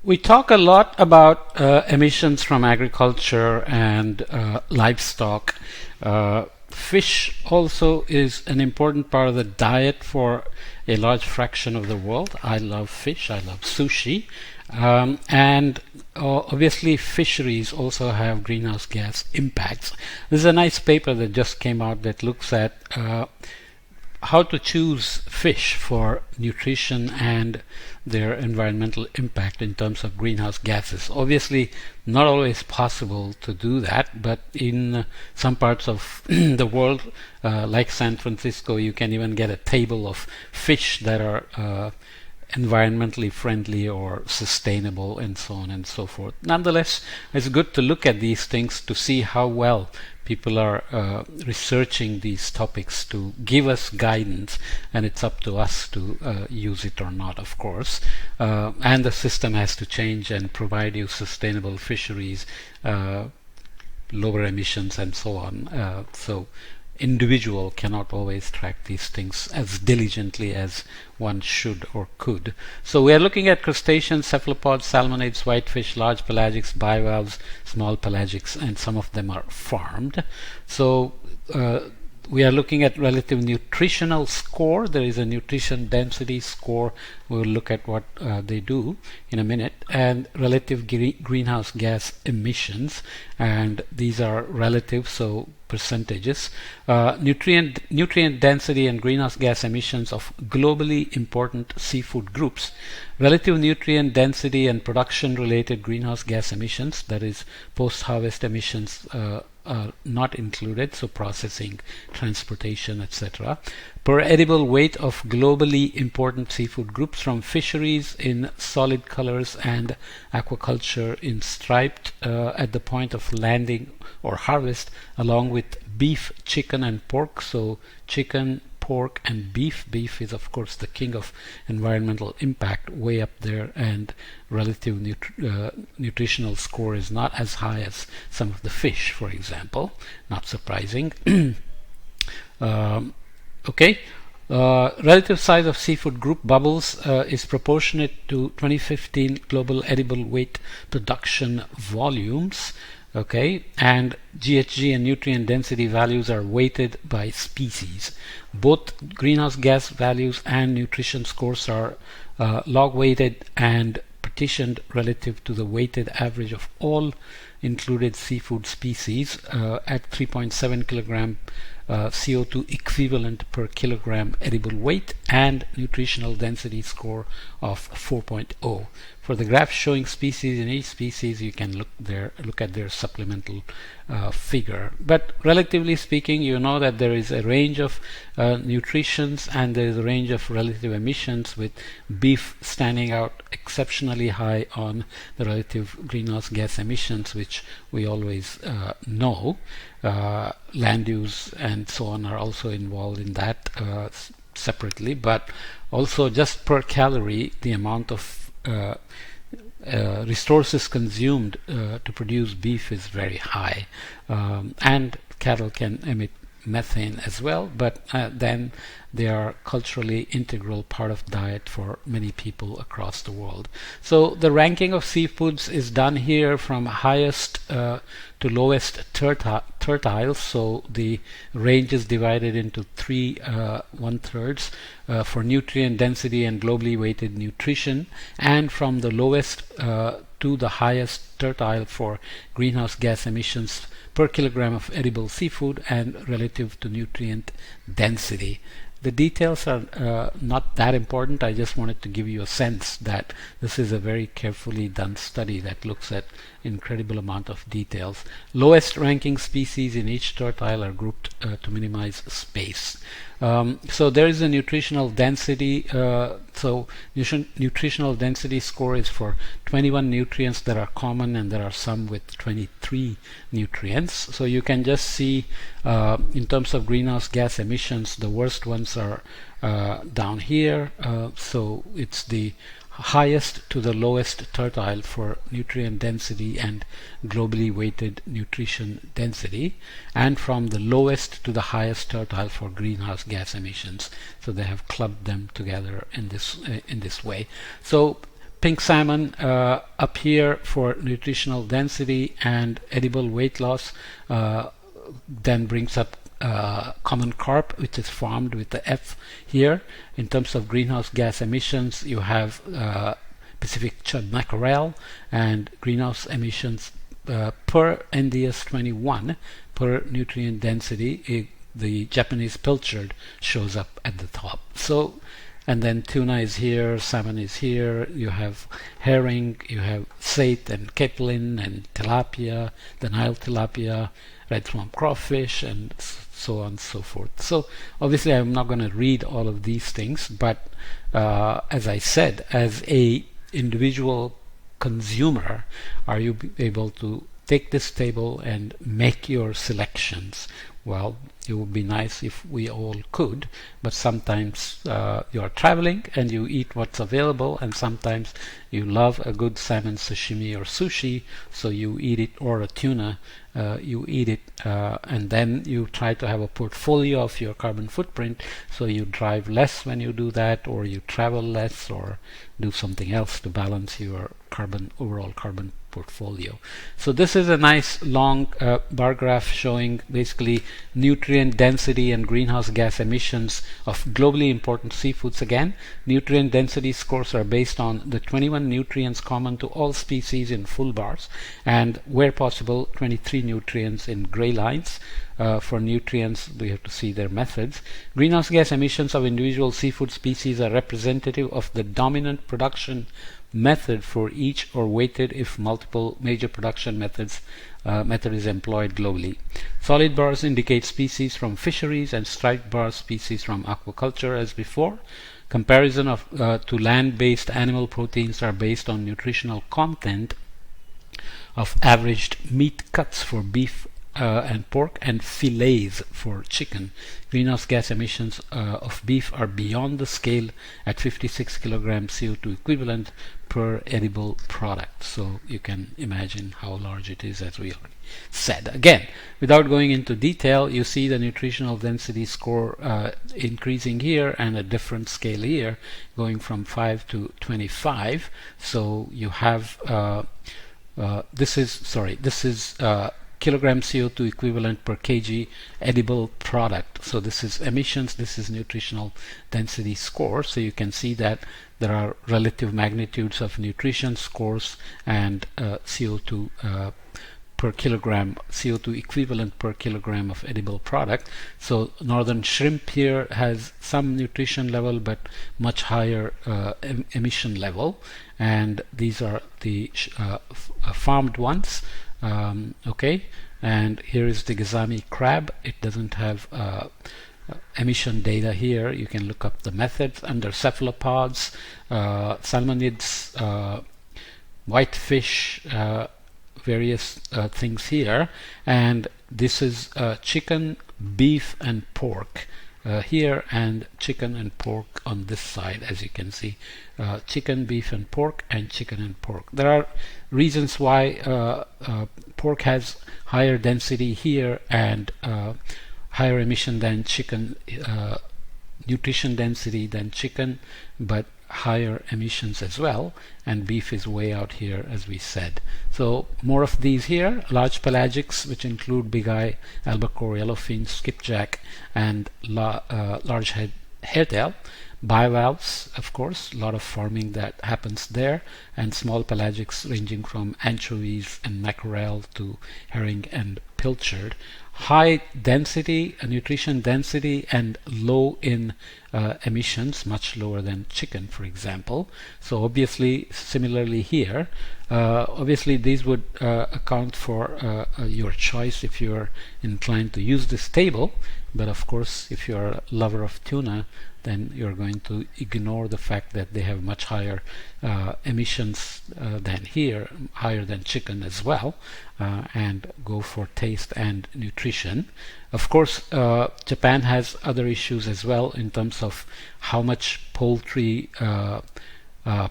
We talk a lot about emissions from agriculture and livestock. Fish also is an important part of the diet for a large fraction of the world. I love fish, I love sushi. And obviously fisheries also have greenhouse gas impacts. This is a nice paper that just came out that looks at how to choose fish for nutrition and their environmental impact in terms of greenhouse gases. Obviously, not always possible to do that, but in some parts of the world, like San Francisco, you can even get a table of fish that are environmentally friendly or sustainable and so on and so forth. Nonetheless, it's good to look at these things to see how well people are researching these topics to give us guidance, and it's up to us to use it or not, of course. And the system has to change and provide you sustainable fisheries, lower emissions and so on. So individual cannot always track these things as diligently as one should or could. So we are looking at crustaceans, cephalopods, salmonids, whitefish, large pelagics, bivalves, small pelagics, and some of them are farmed. So we are looking at relative nutritional score. There is a nutrition density score. We will look at what they do in a minute, and relative greenhouse gas emissions, and these are relative, so percentages. Nutrient density and greenhouse gas emissions of globally important seafood groups. Relative nutrient density and production related greenhouse gas emissions, that is post-harvest emissions, not included, so processing, transportation, etc. Per edible weight of globally important seafood groups, from fisheries in solid colors and aquaculture in striped at the point of landing or harvest, along with beef, chicken and pork. So chicken, pork and beef. Beef is of course the king of environmental impact, way up there, and relative nutritional score is not as high as some of the fish, for example. Not surprising. Okay. Relative size of seafood group bubbles is proportionate to 2015 global edible weight production volumes. Okay, and GHG and nutrient density values are weighted by species. Both greenhouse gas values and nutrition scores are log weighted and partitioned relative to the weighted average of all included seafood species at 3.7 kilogram CO2 equivalent per kilogram edible weight and nutritional density score of 4.0. For the graph showing species in each species, you can look at their supplemental figure. But relatively speaking, you know that there is a range of nutritions and there is a range of relative emissions, with beef standing out exceptionally high on the relative greenhouse gas emissions, which we always know. Land use and so on are also involved in that separately, but also just per calorie, the amount of resources consumed to produce beef is very high, and cattle can emit methane as well, but then they are culturally integral part of diet for many people across the world. So the ranking of seafoods is done here from highest to lowest tertiles. So the range is divided into three 1/3 for nutrient density and globally weighted nutrition, and from the lowest to the highest tertile for greenhouse gas emissions per kilogram of edible seafood and relative to nutrient density. The details are not that important. I just wanted to give you a sense that this is a very carefully done study that looks at incredible amount of details. Lowest ranking species in each tertile are grouped to minimize space. So there is a nutritional density. So nutritional density score is for 21 nutrients that are common, and there are some with 23 nutrients. So you can just see in terms of greenhouse gas emissions, the worst ones are down here. So it's the highest to the lowest tertile for nutrient density and globally weighted nutrition density, and from the lowest to the highest tertile for greenhouse gas emissions. So they have clubbed them together in this way. So pink salmon up here for nutritional density and edible weight loss, then brings up common carp, which is farmed with the F here. In terms of greenhouse gas emissions, you have Pacific chub mackerel, and greenhouse emissions per NDS 21 per nutrient density. The Japanese pilchard shows up at the top. So, and then tuna is here, salmon is here, you have herring, you have saithe and capelin and tilapia, the Nile tilapia, red swamp crawfish, and so on and so forth. So obviously I'm not going to read all of these things, but as I said, as a individual consumer, are you able to take this table and make your selections? Well, it would be nice if we all could, but sometimes you are traveling and you eat what's available, and sometimes you love a good salmon sashimi or sushi, so you eat it, or a tuna, you eat it, and then you try to have a portfolio of your carbon footprint, so you drive less when you do that, or you travel less, or do something else to balance your overall carbon portfolio. So this is a nice long bar graph showing basically nutrient density and greenhouse gas emissions of globally important seafoods. Again, nutrient density scores are based on the 21 nutrients common to all species in full bars, and where possible 23 nutrients in gray lines. For nutrients, we have to see their methods. Greenhouse gas emissions of individual seafood species are representative of the dominant production method for each, or weighted if multiple major production method is employed globally. Solid bars indicate species from fisheries, and striped bars species from aquaculture as before. Comparison of to land-based animal proteins are based on nutritional content of averaged meat cuts for beef and pork, and fillets for chicken. Greenhouse gas emissions of beef are beyond the scale at 56 kilograms CO2 equivalent per edible product. So you can imagine how large it is, as we already said. Again, without going into detail, you see the nutritional density score increasing here, and a different scale here, going from 5 to 25. So you have this is kilogram CO2 equivalent per kg edible product. So this is emissions, this is nutritional density score. So you can see that there are relative magnitudes of nutrition scores and CO2 per kilogram, CO2 equivalent per kilogram of edible product. So northern shrimp here has some nutrition level but much higher emission level, and these are the farmed ones. Okay, and here is the Gazami crab. It doesn't have emission data here. You can look up the methods under cephalopods, salmonids, whitefish, various things here. And this is chicken, beef, and pork here, and chicken and pork on this side, as you can see. Chicken, beef, and pork, and chicken and pork. There are reasons why pork has higher density here and higher emission than chicken, nutrition density than chicken, but higher emissions as well, and beef is way out here, as we said. So more of these here. Large pelagics, which include big eye, albacore, yellowfin, skipjack, and large hairtail. Bivalves, of course, a lot of farming that happens there, and small pelagics ranging from anchovies and mackerel to herring and pilchard. High density, nutrition density, and low in emissions, much lower than chicken, for example. So obviously, similarly here, obviously these would account for your choice if you're inclined to use this table. But of course, if you're a lover of tuna, then you're going to ignore the fact that they have much higher emissions than here, higher than chicken as well, and go for taste and nutrition. Of course, Japan has other issues as well in terms of how much poultry,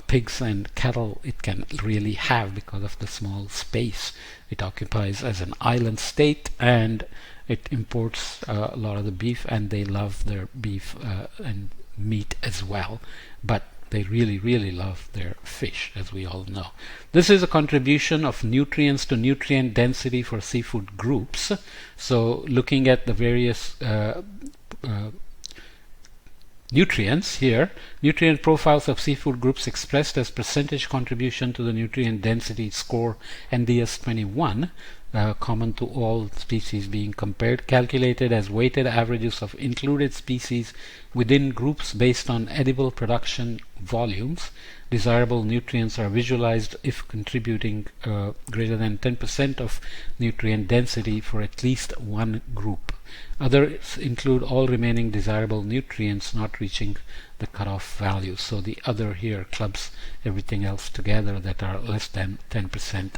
pigs and cattle it can really have because of the small space it occupies as an island state, and it imports a lot of the beef, and they love their beef and meat as well. But they really love their fish, as we all know. This is a contribution of nutrients to nutrient density for seafood groups. So looking at the various nutrients here, nutrient profiles of seafood groups expressed as percentage contribution to the nutrient density score NDS 21, common to all species being compared, calculated as weighted averages of included species within groups based on edible production volumes. Desirable nutrients are visualized if contributing greater than 10% of nutrient density for at least one group. Others include all remaining desirable nutrients not reaching the cutoff value. So the other here clubs everything else together that are less than 10%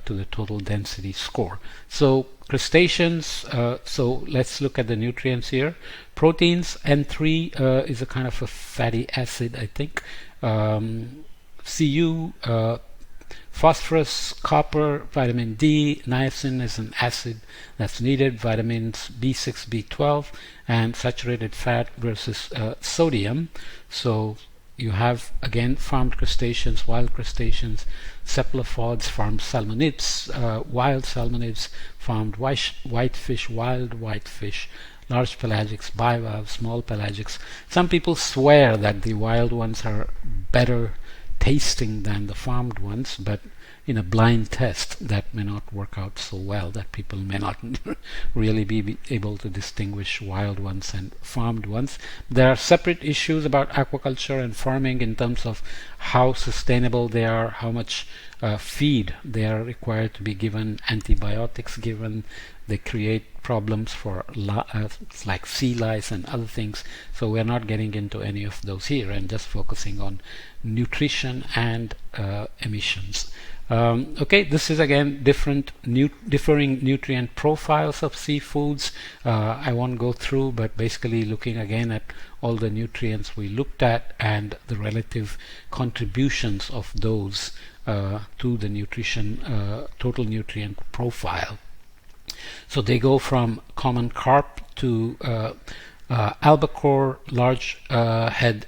to the total density score. So crustaceans, so let's look at the nutrients here. Proteins, N3 is a kind of a fatty acid, I think. Cu, phosphorus, copper, vitamin D, niacin is an acid that's needed, vitamins B6, B12, and saturated fat versus sodium. So you have again farmed crustaceans, wild crustaceans, cephalopods, farmed salmonids, wild salmonids, farmed whitefish, wild whitefish, large pelagics, bivalves, small pelagics. Some people swear that the wild ones are better tasting than the farmed ones, but in a blind test that may not work out so well, that people may not really be able to distinguish wild ones and farmed ones. There are separate issues about aquaculture and farming in terms of how sustainable they are, how much feed they are required to be given, antibiotics given. They create problems for like sea lice and other things. So we're not getting into any of those here and just focusing on nutrition and emissions. Okay, this is again differing nutrient profiles of seafoods. I won't go through, but basically looking again at all the nutrients we looked at and the relative contributions of those to the nutrition total nutrient profile. So they go from common carp to albacore, large head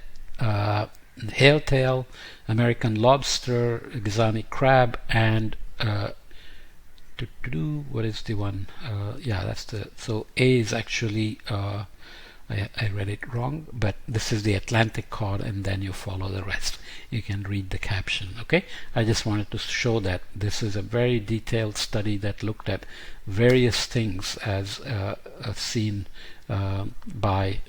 hailtail, American lobster, Gazani crab, and what is the one? Yeah, that's the. So A is actually I read it wrong, but this is the Atlantic cod, and then you follow the rest. You can read the caption. Okay, I just wanted to show that this is a very detailed study that looked at various things as seen by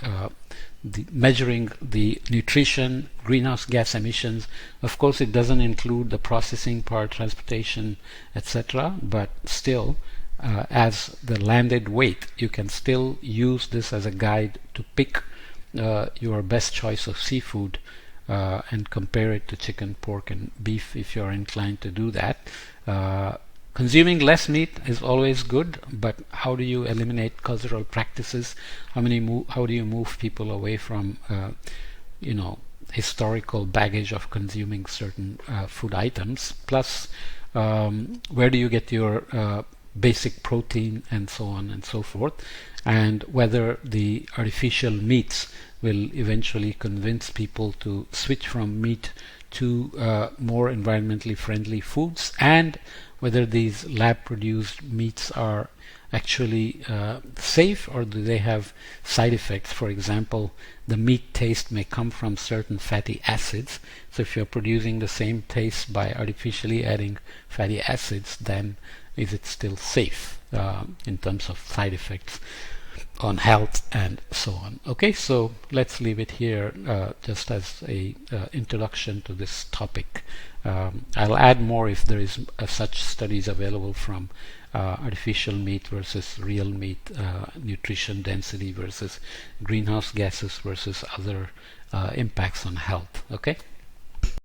measuring the nutrition, greenhouse gas emissions. Of course, it doesn't include the processing part, transportation, etc., but still, as the landed weight, you can still use this as a guide to pick your best choice of seafood and compare it to chicken, pork, and beef if you're inclined to do that. Consuming less meat is always good, but how do you eliminate cultural practices? How do you move people away from historical baggage of consuming certain food items? Plus, where do you get your basic protein and so on and so forth, and whether the artificial meats will eventually convince people to switch from meat to more environmentally friendly foods, and whether these lab-produced meats are actually safe, or do they have side effects. For example, the meat taste may come from certain fatty acids, so if you're producing the same taste by artificially adding fatty acids, then is it still safe in terms of side effects on health and so on. Okay, so let's leave it here just as a introduction to this topic. I'll add more if there is such studies available from artificial meat versus real meat, nutrition density versus greenhouse gases versus other impacts on health. Okay.